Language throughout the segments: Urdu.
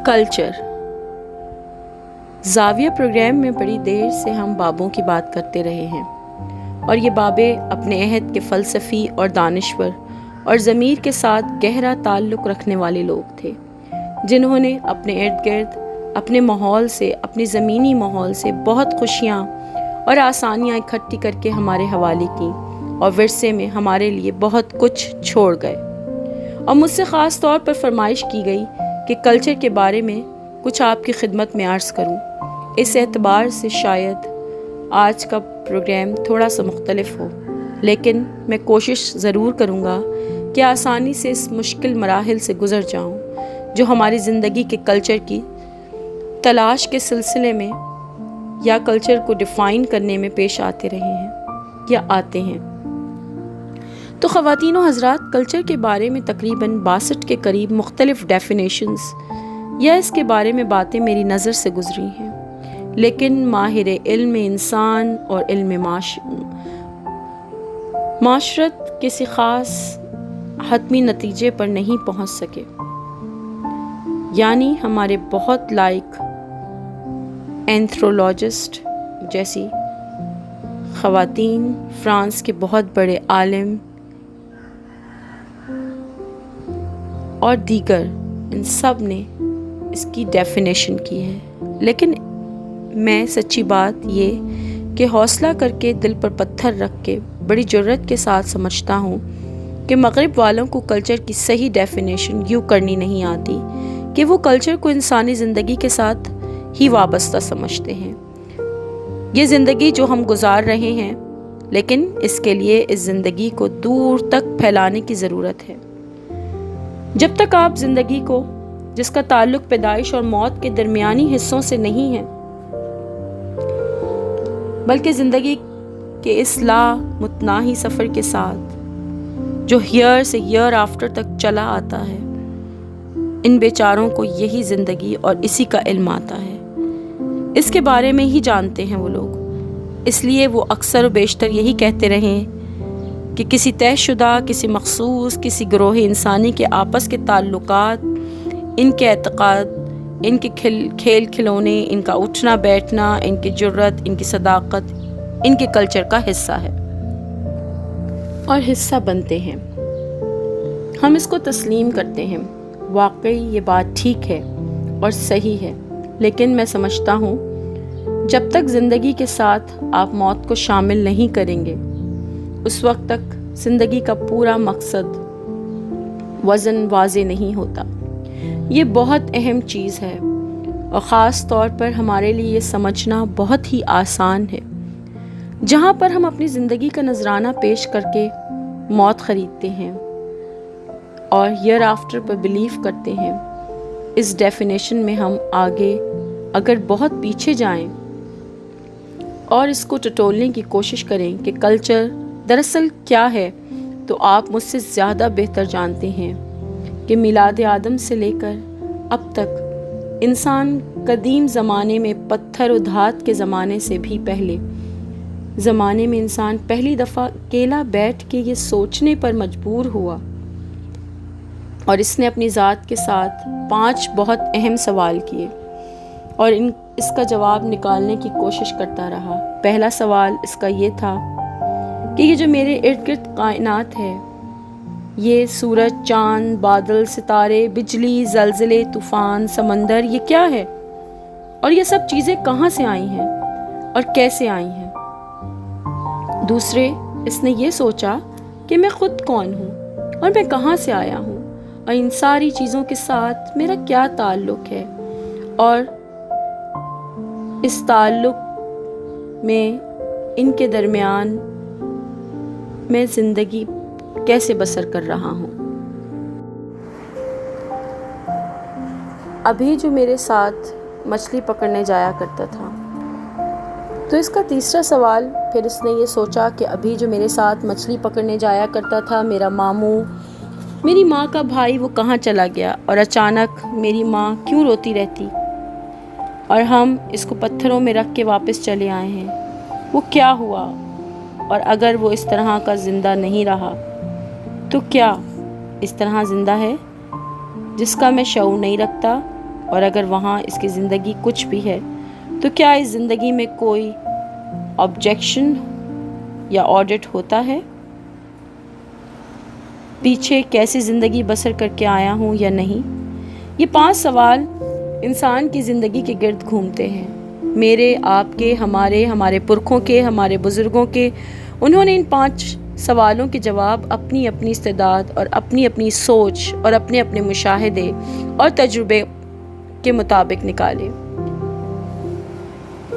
کلچر زاویہ پروگرام میں بڑی دیر سے ہم بابوں کی بات کرتے رہے ہیں، اور یہ بابے اپنے عہد کے فلسفی اور دانشور اور ضمیر کے ساتھ گہرا تعلق رکھنے والے لوگ تھے، جنہوں نے اپنے ارد گرد اپنے ماحول سے، اپنی زمینی ماحول سے بہت خوشیاں اور آسانیاں اکٹھی کر کے ہمارے حوالے کی اور ورثے میں ہمارے لیے بہت کچھ چھوڑ گئے۔ اور مجھ سے خاص طور پر فرمائش کی گئی کہ کلچر کے بارے میں کچھ آپ کی خدمت میں عرض کروں۔ اس اعتبار سے شاید آج کا پروگرام تھوڑا سا مختلف ہو، لیکن میں کوشش ضرور کروں گا کہ آسانی سے اس مشکل مراحل سے گزر جاؤں جو ہماری زندگی کے کلچر کی تلاش کے سلسلے میں یا کلچر کو ڈیفائن کرنے میں پیش آتے رہے ہیں یا آتے ہیں۔ تو خواتین و حضرات، کلچر کے بارے میں تقریباً 62 کے قریب مختلف ڈیفینیشنز یا اس کے بارے میں باتیں میری نظر سے گزری ہیں، لیکن ماہر علم انسان اور علم معاشرت کسی خاص حتمی نتیجے پر نہیں پہنچ سکے۔ یعنی ہمارے بہت لائق اینتھرولوجسٹ جیسی خواتین، فرانس کے بہت بڑے عالم اور دیگر، ان سب نے اس کی ڈیفینیشن کی ہے، لیکن میں سچی بات یہ کہ حوصلہ کر کے دل پر پتھر رکھ کے بڑی جرات کے ساتھ سمجھتا ہوں کہ مغرب والوں کو کلچر کی صحیح ڈیفینیشن یوں کرنی نہیں آتی کہ وہ کلچر کو انسانی زندگی کے ساتھ ہی وابستہ سمجھتے ہیں، یہ زندگی جو ہم گزار رہے ہیں، لیکن اس کے لیے اس زندگی کو دور تک پھیلانے کی ضرورت ہے۔ جب تک آپ زندگی کو، جس کا تعلق پیدائش اور موت کے درمیانی حصوں سے نہیں ہے، بلکہ زندگی کے اس لامتناہی سفر کے ساتھ جو ہیئر سے ہیئر آفٹر تک چلا آتا ہے، ان بیچاروں کو یہی زندگی اور اسی کا علم آتا ہے، اس کے بارے میں ہی جانتے ہیں وہ لوگ۔ اس لیے وہ اکثر و بیشتر یہی کہتے رہیں کہ کسی طے شدہ، کسی مخصوص، کسی گروہ انسانی کے آپس کے تعلقات، ان کے اعتقاد، ان کے کھیل کھلونے، ان کا اٹھنا بیٹھنا، ان کی جرات، ان کی صداقت، ان کے کلچر کا حصہ ہے اور حصہ بنتے ہیں۔ ہم اس کو تسلیم کرتے ہیں، واقعی یہ بات ٹھیک ہے اور صحیح ہے، لیکن میں سمجھتا ہوں جب تک زندگی کے ساتھ آپ موت کو شامل نہیں کریں گے، اس وقت تک زندگی کا پورا مقصد وزن واضح نہیں ہوتا۔ یہ بہت اہم چیز ہے اور خاص طور پر ہمارے لیے یہ سمجھنا بہت ہی آسان ہے۔ جہاں پر ہم اپنی زندگی کا نذرانہ پیش کر کے موت خریدتے ہیں اور ہیئر آفٹر پر بلیو کرتے ہیں، اس ڈیفینیشن میں ہم آگے اگر بہت پیچھے جائیں اور اس کو ٹٹولنے کی کوشش کریں کہ کلچر دراصل کیا ہے، تو آپ مجھ سے زیادہ بہتر جانتے ہیں کہ میلاد آدم سے لے کر اب تک انسان قدیم زمانے میں، پتھر و دھات کے زمانے سے بھی پہلے زمانے میں، انسان پہلی دفعہ اکیلا بیٹھ کے یہ سوچنے پر مجبور ہوا اور اس نے اپنی ذات کے ساتھ 5 بہت اہم سوال کیے اور اس کا جواب نکالنے کی کوشش کرتا رہا۔ پہلا سوال اس کا یہ تھا کہ یہ جو میرے ارد گرد کائنات ہے، یہ سورج، چاند، بادل، ستارے، بجلی، زلزلے، طوفان، سمندر، یہ کیا ہے اور یہ سب چیزیں کہاں سے آئی ہیں اور کیسے آئی ہیں؟ دوسرے، اس نے یہ سوچا کہ میں خود کون ہوں اور میں کہاں سے آیا ہوں اور ان ساری چیزوں کے ساتھ میرا کیا تعلق ہے، اور اس تعلق میں ان کے درمیان میں زندگی کیسے بسر کر رہا ہوں۔ ابھی جو میرے ساتھ مچھلی پکڑنے جایا کرتا تھا، تو اس کا تیسرا سوال پھر اس نے یہ سوچا کہ ابھی جو میرے ساتھ مچھلی پکڑنے جایا کرتا تھا، میرا ماموں، میری ماں کا بھائی، وہ کہاں چلا گیا اور اچانک میری ماں کیوں روتی رہتی اور ہم اس کو پتھروں میں رکھ کے واپس چلے آئے ہیں، وہ کیا ہوا؟ اور اگر وہ اس طرح کا زندہ نہیں رہا تو کیا اس طرح زندہ ہے جس کا میں شعور نہیں رکھتا اور اگر وہاں اس کی زندگی کچھ بھی ہے تو کیا اس زندگی میں کوئی آبجیکشن یا آڈٹ ہوتا ہے؟ پیچھے کیسی زندگی بسر کر کے آیا ہوں یا نہیں؟ یہ 5 سوال انسان کی زندگی کے گرد گھومتے ہیں، میرے، آپ کے، ہمارے پرکھوں کے، ہمارے بزرگوں کے۔ انہوں نے ان 5 سوالوں کے جواب اپنی اپنی استعداد اور اپنی اپنی سوچ اور اپنے اپنے مشاہدے اور تجربے کے مطابق نکالے۔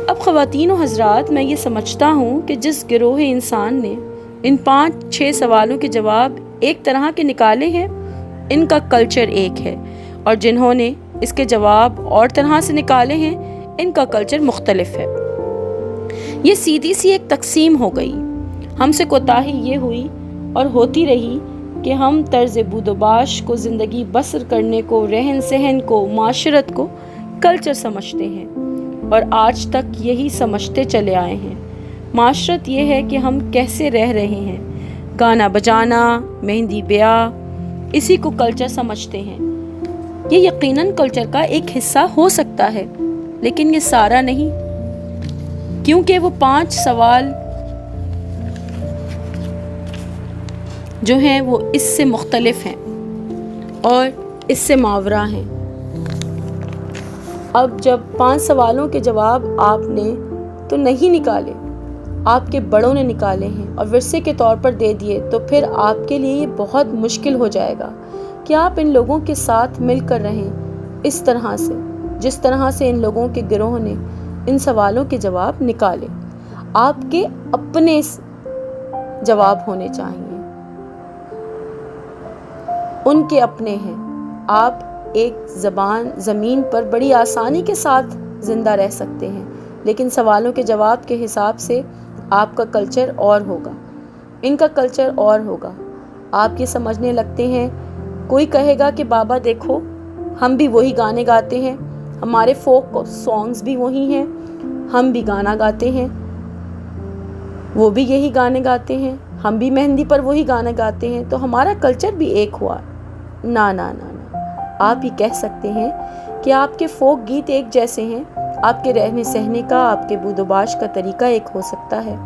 اب خواتین و حضرات، میں یہ سمجھتا ہوں کہ جس گروہ انسان نے ان 5-6 سوالوں کے جواب ایک طرح کے نکالے ہیں، ان کا کلچر ایک ہے، اور جنہوں نے اس کے جواب اور طرح سے نکالے ہیں، ان کا کلچر مختلف ہے۔ یہ سیدھی سی ایک تقسیم ہو گئی۔ ہم سے کوتاہی یہ ہوئی اور ہوتی رہی کہ ہم طرز بود و باش کو، زندگی بسر کرنے کو، رہن سہن کو، معاشرت کو کلچر سمجھتے ہیں، اور آج تک یہی سمجھتے چلے آئے ہیں۔ معاشرت یہ ہے کہ ہم کیسے رہ رہے ہیں، گانا بجانا، مہندی بیاہ، اسی کو کلچر سمجھتے ہیں۔ یہ یقیناً کلچر کا ایک حصہ ہو سکتا ہے، لیکن یہ سارا نہیں، کیونکہ وہ 5 سوال جو ہیں وہ اس سے مختلف ہیں اور اس سے ماورا ہیں۔ اب جب 5 سوالوں کے جواب آپ نے تو نہیں نکالے، آپ کے بڑوں نے نکالے ہیں اور ورثے کے طور پر دے دیے، تو پھر آپ کے لیے یہ بہت مشکل ہو جائے گا کہ آپ ان لوگوں کے ساتھ مل کر رہیں اس طرح سے، جس طرح سے ان لوگوں کے گروہ نے ان سوالوں کے جواب نکالے۔ آپ کے اپنے جواب ہونے چاہیے، ان کے اپنے ہیں۔ آپ ایک زمین پر بڑی آسانی کے ساتھ زندہ رہ سکتے ہیں، لیکن سوالوں کے جواب کے حساب سے آپ کا کلچر اور ہوگا، ان کا کلچر اور ہوگا۔ آپ یہ سمجھنے لگتے ہیں، کوئی کہے گا کہ بابا دیکھو، ہم بھی وہی گانے گاتے ہیں، ہمارے فوک سانگز بھی وہی ہیں، ہم بھی گانا گاتے ہیں، وہ بھی یہی گانے گاتے ہیں، ہم بھی مہندی پر وہی گانے گاتے ہیں، تو ہمارا کلچر بھی ایک ہوا۔ نا نا نا نا، آپ یہ کہہ سکتے ہیں کہ آپ کے فوک گیت ایک جیسے ہیں، آپ کے رہنے سہنے کا، آپ کے بود و باش کا طریقہ ایک ہو سکتا ہے،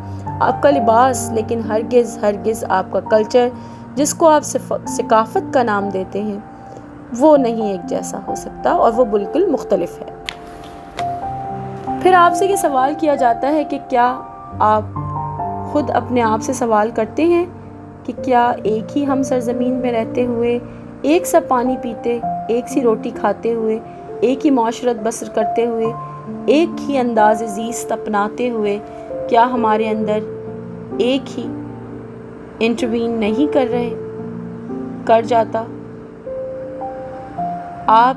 آپ کا لباس، لیکن ہرگز آپ کا کلچر، جس کو آپ ثقافت کا نام دیتے ہیں، وہ نہیں ایک جیسا ہو سکتا، اور وہ بالکل مختلف ہے۔ پھر آپ سے یہ سوال کیا جاتا ہے کہ کیا آپ خود اپنے آپ سے سوال کرتے ہیں کہ کیا ایک ہی ہم سرزمین میں رہتے ہوئے، ایک سا پانی پیتے، ایک سی روٹی کھاتے ہوئے، ایک ہی معاشرت بسر کرتے ہوئے، ایک ہی انداز زیست اپناتے ہوئے، کیا ہمارے اندر ایک ہی انٹروین نہیں کر جاتا؟ آپ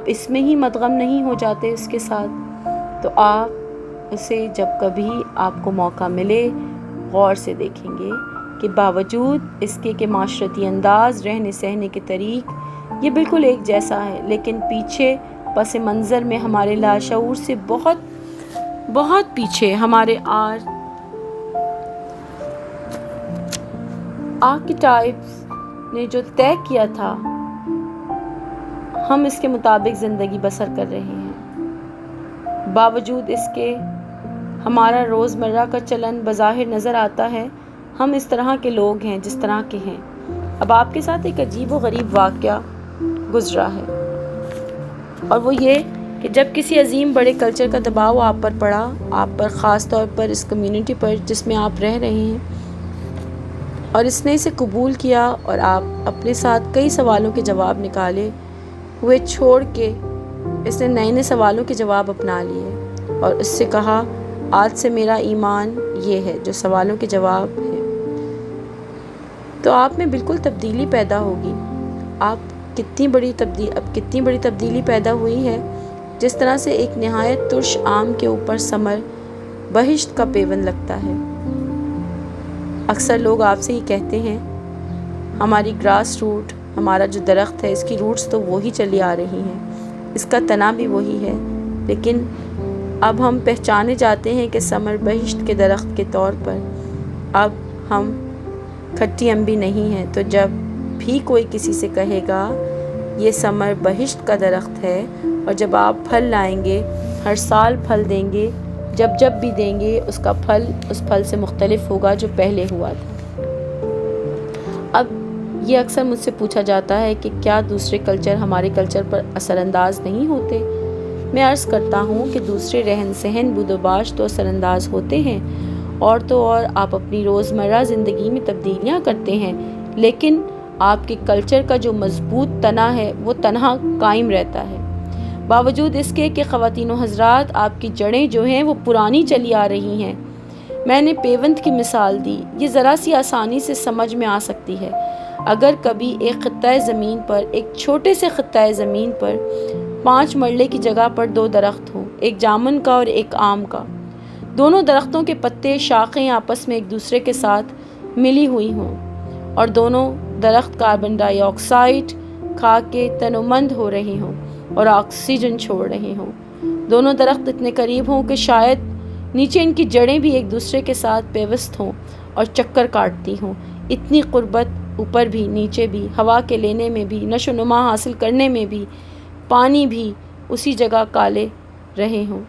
اس میں ہی مدغم نہیں ہو جاتے اس کے ساتھ؟ تو آپ اسے جب کبھی آپ کو موقع ملے غور سے دیکھیں گے کہ باوجود اس کے کہ معاشرتی انداز، رہنے سہنے کے طریق یہ بالکل ایک جیسا ہے، لیکن پیچھے پس منظر میں ہمارے لاشعور سے بہت بہت پیچھے ہمارے آرکیٹائپس نے جو طے کیا تھا، ہم اس کے مطابق زندگی بسر کر رہے ہیں۔ باوجود اس کے ہمارا روزمرہ کا چلن بظاہر نظر آتا ہے، ہم اس طرح کے لوگ ہیں جس طرح کے ہیں۔ اب آپ کے ساتھ ایک عجیب و غریب واقعہ گزرا ہے، اور وہ یہ کہ جب کسی عظیم بڑے کلچر کا دباؤ آپ پر پڑا، آپ پر، خاص طور پر اس کمیونٹی پر جس میں آپ رہ رہے ہیں، اور اس نے اسے قبول کیا، اور آپ اپنے ساتھ کئی سوالوں کے جواب نکالے ہوئے چھوڑ کے اس نے نئے سوالوں کے جواب اپنا لیے، اور اس سے کہا، آج سے میرا ایمان یہ ہے جو سوالوں کے جواب ہیں، تو آپ میں بالکل تبدیلی پیدا ہوگی۔ اب کتنی بڑی تبدیلی پیدا ہوئی ہے، جس طرح سے ایک نہایت ترش آم کے اوپر ثمر بہشت کا پیوند لگتا ہے۔ اکثر لوگ آپ سے ہی کہتے ہیں، ہماری گراس روٹ، ہمارا جو درخت ہے، اس کی روٹس تو وہی چلی آ رہی ہیں، اس کا تنا بھی وہی ہے، لیکن اب ہم پہچانے جاتے ہیں کہ ثمر بہشت کے درخت کے طور پر اب ہم کھٹی امبی نہیں ہیں۔ تو جب بھی کوئی کسی سے کہے گا یہ ثمر بہشت کا درخت ہے، اور جب آپ پھل لائیں گے ہر سال پھل دیں گے، جب بھی دیں گے اس کا پھل اس پھل سے مختلف ہوگا جو پہلے ہوا تھا۔ اب یہ اکثر مجھ سے پوچھا جاتا ہے کہ کیا دوسرے کلچر ہمارے کلچر پر اثر انداز نہیں ہوتے؟ میں عرض کرتا ہوں کہ دوسرے رہن سہن بود و باش تو اثر انداز ہوتے ہیں، اور تو اور آپ اپنی روزمرہ زندگی میں تبدیلیاں کرتے ہیں، لیکن آپ کے کلچر کا جو مضبوط تنا ہے وہ تنہا قائم رہتا ہے، باوجود اس کے کہ خواتین و حضرات آپ کی جڑیں جو ہیں وہ پرانی چلی آ رہی ہیں۔ میں نے پیوند کی مثال دی، یہ ذرا سی آسانی سے سمجھ میں آ سکتی ہے۔ اگر کبھی ایک خطۂ زمین پر، ایک چھوٹے سے خطۂ زمین پر 5 مرلے کی جگہ پر 2 درخت ہوں، ایک جامن کا اور ایک آم کا، دونوں درختوں کے پتے شاخیں آپس میں ایک دوسرے کے ساتھ ملی ہوئی ہوں، اور دونوں درخت کاربن ڈائی آکسائڈ کھا کے تنومند ہو رہے ہوں اور آکسیجن چھوڑ رہے ہوں، دونوں درخت اتنے قریب ہوں کہ شاید نیچے ان کی جڑیں بھی ایک دوسرے کے ساتھ پیوست ہوں اور چکر کاٹتی ہوں، اتنی قربت، اوپر بھی نیچے بھی، ہوا کے لینے میں بھی، نشو و نما حاصل کرنے میں بھی، پانی بھی اسی جگہ کالے رہے ہوں۔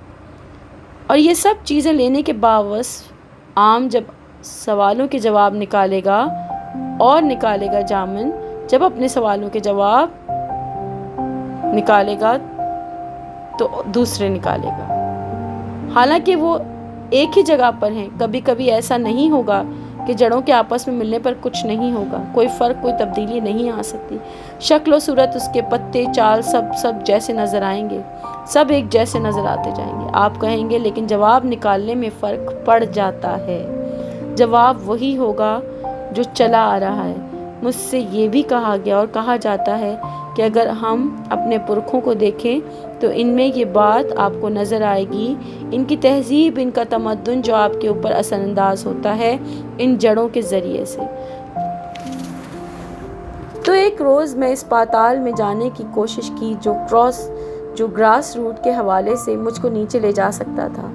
اور یہ سب چیزیں لینے کے باوجود آم جب سوالوں کے جواب نکالے گا اور نکالے گا، جامن جب اپنے سوالوں کے جواب نکالے گا تو دوسرے نکالے گا، حالانکہ وہ ایک ہی جگہ پر ہیں۔ کبھی کبھی ایسا نہیں ہوگا کہ جڑوں کے آپس میں ملنے پر کچھ نہیں ہوگا، کوئی فرق، کوئی تبدیلی نہیں آ سکتی، شکل و صورت، اس کے پتے، چال، سب جیسے نظر آئیں گے، سب ایک جیسے نظر آتے جائیں گے۔ آپ کہیں گے لیکن جواب نکالنے میں فرق پڑ جاتا ہے۔ جواب وہی ہوگا جو چلا آ رہا ہے۔ مجھ سے یہ بھی کہا گیا اور کہا جاتا ہے کہ اگر ہم اپنے پرکھوں کو دیکھیں تو ان میں یہ بات آپ کو نظر آئے گی، ان کی تہذیب، ان کا تمدن جو آپ کے اوپر اثر انداز ہوتا ہے ان جڑوں کے ذریعے سے۔ تو ایک روز میں اس پاتال میں جانے کی کوشش کی جو گراس روٹ کے حوالے سے مجھ کو نیچے لے جا سکتا تھا،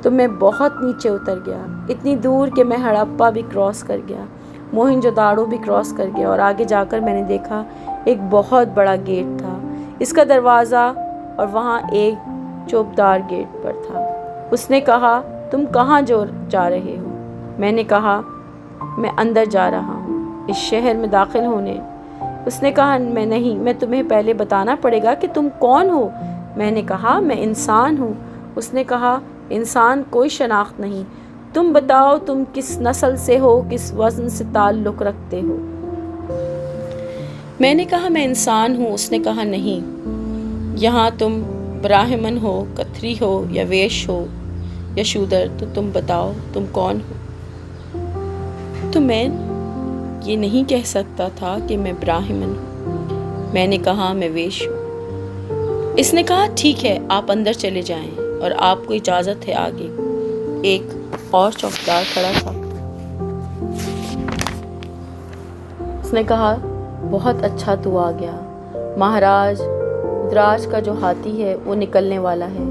تو میں بہت نیچے اتر گیا، اتنی دور کہ میں ہڑپا بھی کراس کر گیا، موہنجو داڑو بھی کراس کر گیا، اور آگے جا کر میں نے دیکھا ایک بہت بڑا گیٹ تھا، اس کا دروازہ، اور وہاں ایک چوبدار گیٹ پر تھا۔ اس نے کہا تم کہاں جا رہے ہو؟ میں نے کہا میں اندر جا رہا ہوں، اس شہر میں داخل ہونے۔ اس نے کہا میں نہیں، میں تمہیں پہلے بتانا پڑے گا کہ تم کون ہو۔ میں نے کہا میں انسان ہوں۔ اس نے کہا انسان کوئی شناخت نہیں، تم بتاؤ تم کس نسل سے ہو، کس وزن سے تعلق رکھتے ہو۔ میں نے کہا میں انسان ہوں۔ اس نے کہا نہیں، یہاں تم براہمن ہو، کتھری ہو، یا ویش ہو، یا شودر، تو تم بتاؤ تم کون ہو۔ تو میں یہ نہیں کہہ سکتا تھا کہ میں براہمن ہوں۔ میں نے کہا میں ویش ہوں۔ اس نے کہا ٹھیک ہے، آپ اندر چلے جائیں اور آپ کو اجازت ہے آگے۔ ایک اور چوکیدار کھڑا تھا۔ اس نے کہا بہت اچھا تو آ گیا، مہاراج دراج کا جو ہاتھی ہے وہ نکلنے والا ہے،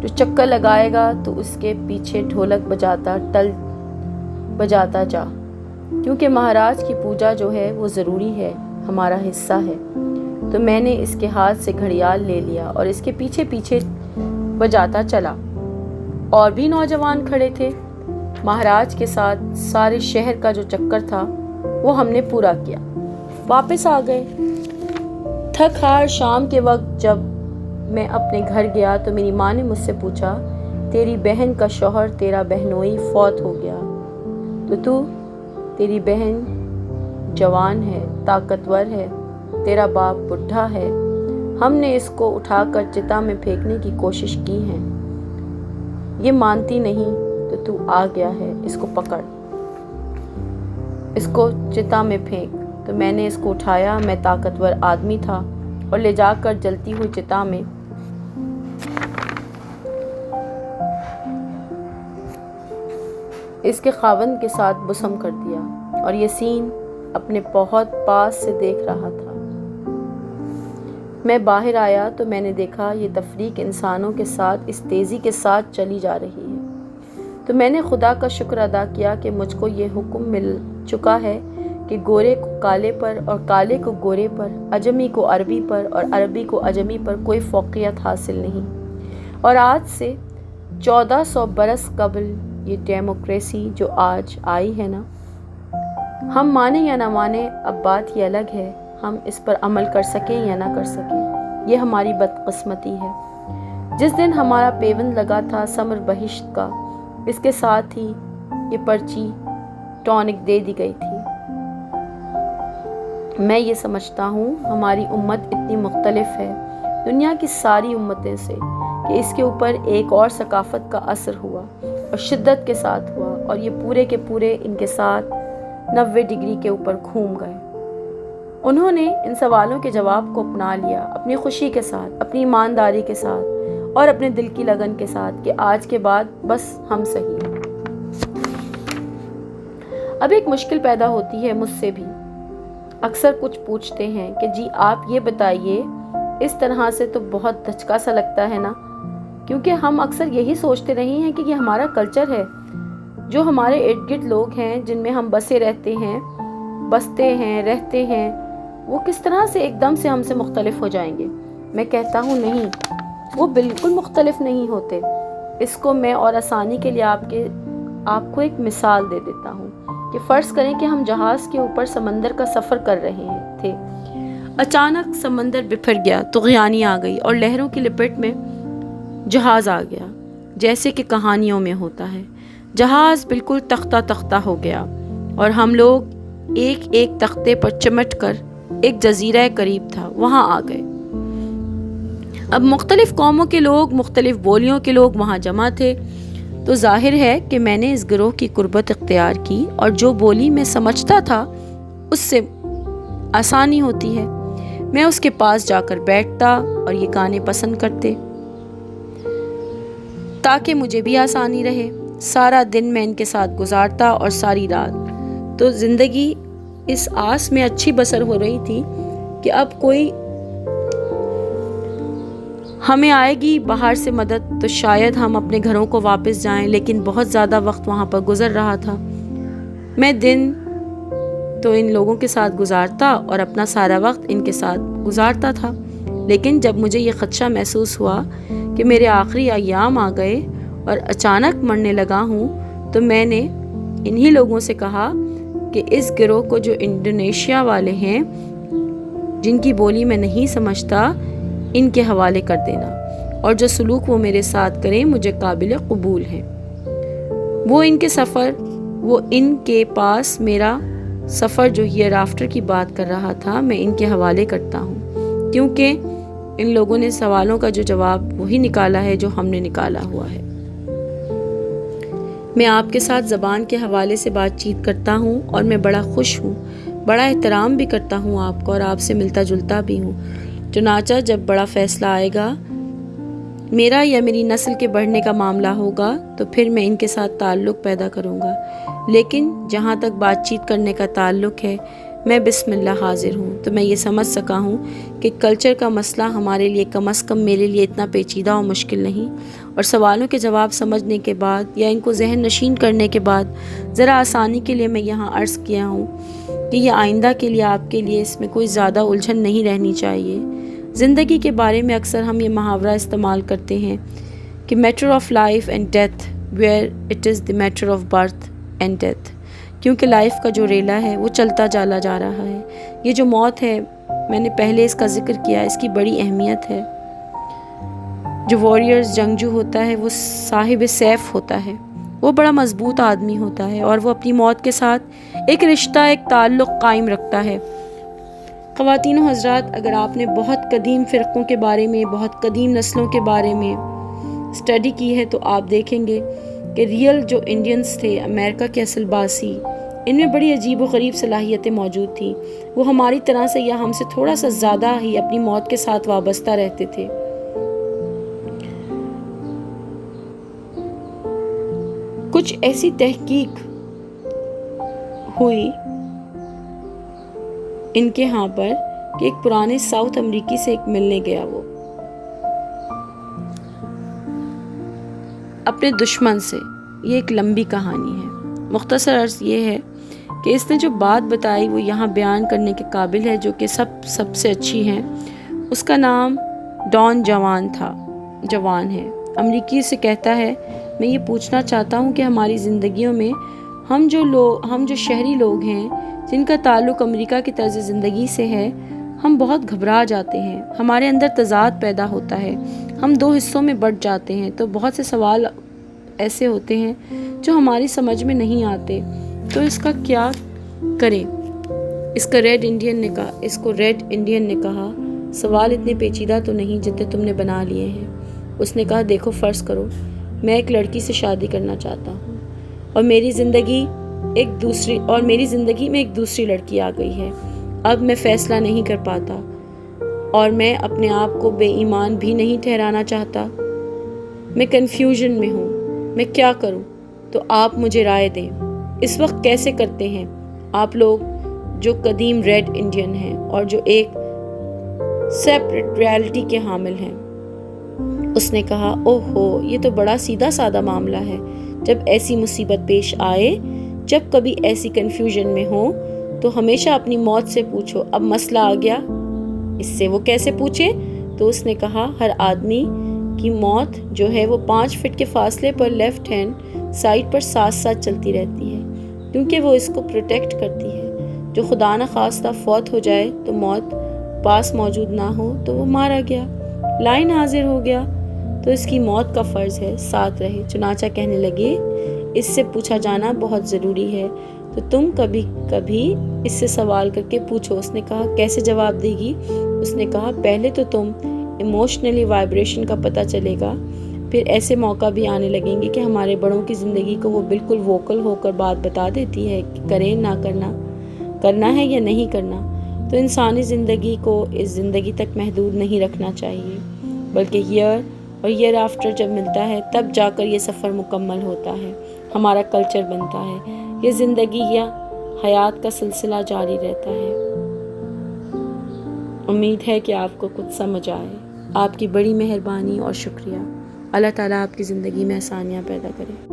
جو چکر لگائے گا تو اس کے پیچھے ڈھولک بجاتا ٹل بجاتا جا، کیونکہ مہاراج کی پوجا جو ہے وہ ضروری ہے، ہمارا حصہ ہے۔ تو میں نے اس کے ہاتھ سے گھڑیال لے لیا اور اس کے پیچھے پیچھے بجاتا چلا۔ اور بھی نوجوان کھڑے تھے، مہاراج کے ساتھ سارے شہر کا جو چکر تھا وہ ہم نے پورا کیا، واپس آ گئے۔ تھک ہار شام کے وقت جب میں اپنے گھر گیا تو میری ماں نے مجھ سے پوچھا تیری بہن کا شوہر تیرا بہنوئی فوت ہو گیا، تو تیری بہن جوان ہے، طاقتور ہے، تیرا باپ بڈھا ہے، ہم نے اس کو اٹھا کر چتا میں پھینکنے کی کوشش کی ہے، یہ مانتی نہیں، تو آ گیا ہے، اس کو پکڑ، اس کو چتا میں پھینک۔ تو میں نے اس کو اٹھایا، میں طاقتور آدمی تھا، اور لے جا کر جلتی ہوئی چتا میں اس کے خاوند کے ساتھ بسم کر دیا، اور یہ سین اپنے بہت پاس سے دیکھ رہا تھا۔ میں باہر آیا تو میں نے دیکھا یہ تفریق انسانوں کے ساتھ اس تیزی کے ساتھ چلی جا رہی ہے۔ تو میں نے خدا کا شکر ادا کیا کہ مجھ کو یہ حکم مل چکا ہے کہ کہ گورے کو کالے پر اور کالے کو گورے پر، اجمی کو عربی پر اور عربی کو اجمی پر کوئی فوقیت حاصل نہیں۔ اور آج سے 1400 برس قبل یہ ڈیموکریسی جو آج آئی ہے نا، ہم مانیں یا نہ مانیں، اب بات یہ الگ ہے، ہم اس پر عمل کر سکیں یا نہ کر سکیں، یہ ہماری بدقسمتی ہے۔ جس دن ہمارا پیوند لگا تھا سمر بہشت کا، اس کے ساتھ ہی یہ پرچی ٹونک دے دی گئی تھی۔ میں یہ سمجھتا ہوں ہماری امت اتنی مختلف ہے دنیا کی ساری امتیں سے کہ اس کے اوپر ایک اور ثقافت کا اثر ہوا اور شدت کے ساتھ ہوا، اور یہ پورے کے پورے ان کے ساتھ 90 ڈگری کے اوپر گھوم گئے۔ انہوں نے ان سوالوں کے جواب کو اپنا لیا، اپنی خوشی کے ساتھ، اپنی ایمانداری کے ساتھ اور اپنے دل کی لگن کے ساتھ کہ آج کے بعد بس ہم صحیح ہیں۔ اب ایک مشکل پیدا ہوتی ہے مجھ سے بھی۔ اکثر کچھ پوچھتے ہیں کہ جی آپ یہ بتائیے، اس طرح سے تو بہت دھچکا سا لگتا ہے نا، کیونکہ ہم اکثر یہی سوچتے رہے ہیں کہ یہ ہمارا کلچر ہے، جو ہمارے ارد گرد لوگ ہیں جن میں ہم بسے رہتے ہیں، بستے ہیں، رہتے ہیں، وہ کس طرح سے ایک دم سے ہم سے مختلف ہو جائیں گے۔ میں کہتا ہوں نہیں، وہ بالکل مختلف نہیں ہوتے۔ اس کو میں اور آسانی کے لیے آپ کو ایک مثال دے دیتا ہوں کہ فرض کریں کہ ہم جہاز کے اوپر سمندر کا سفر کر رہے تھے، اچانک سمندر بکھر گیا، طغیانی آ گئی اور لہروں کی لپٹ میں جہاز آ گیا، جیسے کہ کہانیوں میں ہوتا ہے۔ جہاز بالکل تختہ تختہ ہو گیا اور ہم لوگ ایک ایک تختے پر چمٹ کر ایک جزیرہ قریب تھا وہاں آ گئے۔ اب مختلف قوموں کے لوگ، مختلف بولیوں کے لوگ وہاں جمع تھے، تو ظاہر ہے کہ میں نے اس گروہ کی قربت اختیار کی اور جو بولی میں سمجھتا تھا اس سے آسانی ہوتی ہے، میں اس کے پاس جا کر بیٹھتا اور یہ گانے پسند کرتے تاکہ مجھے بھی آسانی رہے۔ سارا دن میں ان کے ساتھ گزارتا اور ساری رات، تو زندگی اس آس میں اچھی بسر ہو رہی تھی کہ اب کوئی ہمیں آئے گی باہر سے مدد تو شاید ہم اپنے گھروں کو واپس جائیں، لیکن بہت زیادہ وقت وہاں پر گزر رہا تھا۔ میں دن تو ان لوگوں کے ساتھ گزارتا اور اپنا سارا وقت ان کے ساتھ گزارتا تھا، لیکن جب مجھے یہ خدشہ محسوس ہوا کہ میرے آخری ایام آ گئے اور اچانک مرنے لگا ہوں، تو میں نے انہی لوگوں سے کہا کہ اس گروہ کو جو انڈونیشیا والے ہیں، جن کی بولی میں نہیں سمجھتا، ان کے حوالے کر دینا، اور جو سلوک وہ میرے ساتھ کریں مجھے قابل قبول ہیں۔ وہ ان کے پاس میرا سفر جو ہیئر آفٹر کی بات کر رہا تھا، میں ان کے حوالے کرتا ہوں، کیونکہ ان لوگوں نے سوالوں کا جو جواب وہی نکالا ہے جو ہم نے نکالا ہوا ہے۔ میں آپ کے ساتھ زبان کے حوالے سے بات چیت کرتا ہوں اور میں بڑا خوش ہوں، بڑا احترام بھی کرتا ہوں آپ کو اور آپ سے ملتا جلتا بھی ہوں۔ چنانچہ جب بڑا فیصلہ آئے گا، میرا یا میری نسل کے بڑھنے کا معاملہ ہوگا، تو پھر میں ان کے ساتھ تعلق پیدا کروں گا، لیکن جہاں تک بات چیت کرنے کا تعلق ہے، میں بسم اللہ حاضر ہوں۔ تو میں یہ سمجھ سکا ہوں کہ کلچر کا مسئلہ ہمارے لیے، کم از کم میرے لیے، اتنا پیچیدہ اور مشکل نہیں، اور سوالوں کے جواب سمجھنے کے بعد یا ان کو ذہن نشین کرنے کے بعد ذرا آسانی کے لیے میں یہاں عرض کیا ہوں کہ یہ آئندہ کے لیے آپ کے لیے اس میں کوئی زیادہ الجھن نہیں رہنی چاہیے۔ زندگی کے بارے میں اکثر ہم یہ محاورہ استعمال کرتے ہیں کہ matter of life and death where it is the matter of birth and death, کیونکہ لائف کا جو ریلا ہے وہ چلتا چلا جا رہا ہے۔ یہ جو موت ہے، میں نے پہلے اس کا ذکر کیا، اس کی بڑی اہمیت ہے۔ جو وارئرز، جنگجو ہوتا ہے، وہ صاحب سیف ہوتا ہے، وہ بڑا مضبوط آدمی ہوتا ہے اور وہ اپنی موت کے ساتھ ایک رشتہ، ایک تعلق قائم رکھتا ہے۔ خواتین و حضرات، اگر آپ نے بہت قدیم فرقوں کے بارے میں، بہت قدیم نسلوں کے بارے میں اسٹڈی کی ہے، تو آپ دیکھیں گے کہ ریئل جو انڈینز تھے، امریکہ کے اصل باسی، ان میں بڑی عجیب و غریب صلاحیتیں موجود تھیں۔ وہ ہماری طرح سے یا ہم سے تھوڑا سا زیادہ ہی اپنی موت کے ساتھ وابستہ رہتے تھے۔ کچھ ایسی تحقیق ہوئی ان کے ہاں پر کہ ایک پرانے ساؤتھ امریکی سے ایک ملنے گیا، وہ اپنے دشمن سے۔ یہ ایک لمبی کہانی ہے، مختصر عرض یہ ہے کہ اس نے جو بات بتائی وہ یہاں بیان کرنے کے قابل ہے، جو کہ سب سے اچھی ہیں۔ اس کا نام ڈان جوان ہے۔ امریکی سے کہتا ہے، میں یہ پوچھنا چاہتا ہوں کہ ہماری زندگیوں میں ہم جو شہری لوگ ہیں جن کا تعلق امریکہ کی طرز زندگی سے ہے، ہم بہت گھبرا جاتے ہیں، ہمارے اندر تضاد پیدا ہوتا ہے، ہم دو حصوں میں بٹ جاتے ہیں، تو بہت سے سوال ایسے ہوتے ہیں جو ہماری سمجھ میں نہیں آتے، تو اس کا کیا کریں؟ اس کو ریڈ انڈین نے کہا، سوال اتنے پیچیدہ تو نہیں جتنے تم نے بنا لیے ہیں۔ اس نے کہا، دیکھو فرض کرو میں ایک لڑکی سے شادی کرنا چاہتا ہوں اور میری زندگی میں ایک دوسری لڑکی آ گئی ہے۔ اب میں فیصلہ نہیں کر پاتا اور میں اپنے آپ کو بے ایمان بھی نہیں ٹھہرانا چاہتا، میں کنفیوژن میں ہوں، میں کیا کروں؟ تو آپ مجھے رائے دیں۔ اس وقت کیسے کرتے ہیں آپ لوگ جو قدیم ریڈ انڈین ہیں اور جو ایک سیپریٹ ریالٹی کے حامل ہیں؟ اس نے کہا، اوہو، یہ تو بڑا سیدھا سادہ معاملہ ہے۔ جب ایسی مصیبت پیش آئے، جب کبھی ایسی کنفیوژن میں ہو تو ہمیشہ اپنی موت سے پوچھو، اب مسئلہ آ گیا اس سے وہ کیسے پوچھے؟ تو اس نے کہا، ہر آدمی کی موت جو ہے وہ 5 فٹ کے فاصلے پر لیفٹ ہینڈ سائڈ پر ساتھ چلتی رہتی ہے، کیونکہ وہ اس کو پروٹیکٹ کرتی ہے۔ جو خدا نخواستہ فوت ہو جائے تو موت پاس موجود نہ ہو تو وہ مارا گیا، لائن حاضر ہو گیا، تو اس کی موت کا فرض ہے ساتھ رہے۔ چنانچہ کہنے لگے، اس سے پوچھا جانا بہت ضروری ہے، تو تم کبھی اس سے سوال کر کے پوچھو۔ اس نے کہا، کیسے جواب دے گی؟ اس نے کہا، پہلے تو تم ایموشنلی وائبریشن کا پتہ چلے گا، پھر ایسے موقع بھی آنے لگیں گے کہ ہمارے بڑوں کی زندگی کو وہ بالکل ووکل ہو کر بات بتا دیتی ہے کہ کریں نہ کرنا ہے یا نہیں کرنا۔ تو انسانی زندگی کو اس زندگی تک محدود نہیں رکھنا چاہیے، بلکہ ایئر آفٹر جب ملتا ہے تب جا کر یہ سفر مکمل ہوتا ہے، ہمارا کلچر بنتا ہے، یہ زندگی یا حیات کا سلسلہ جاری رہتا ہے۔ امید ہے کہ آپ کو کچھ سمجھ آئے۔ آپ کی بڑی مہربانی اور شکریہ۔ اللہ تعالیٰ آپ کی زندگی میں آسانیاں پیدا کرے۔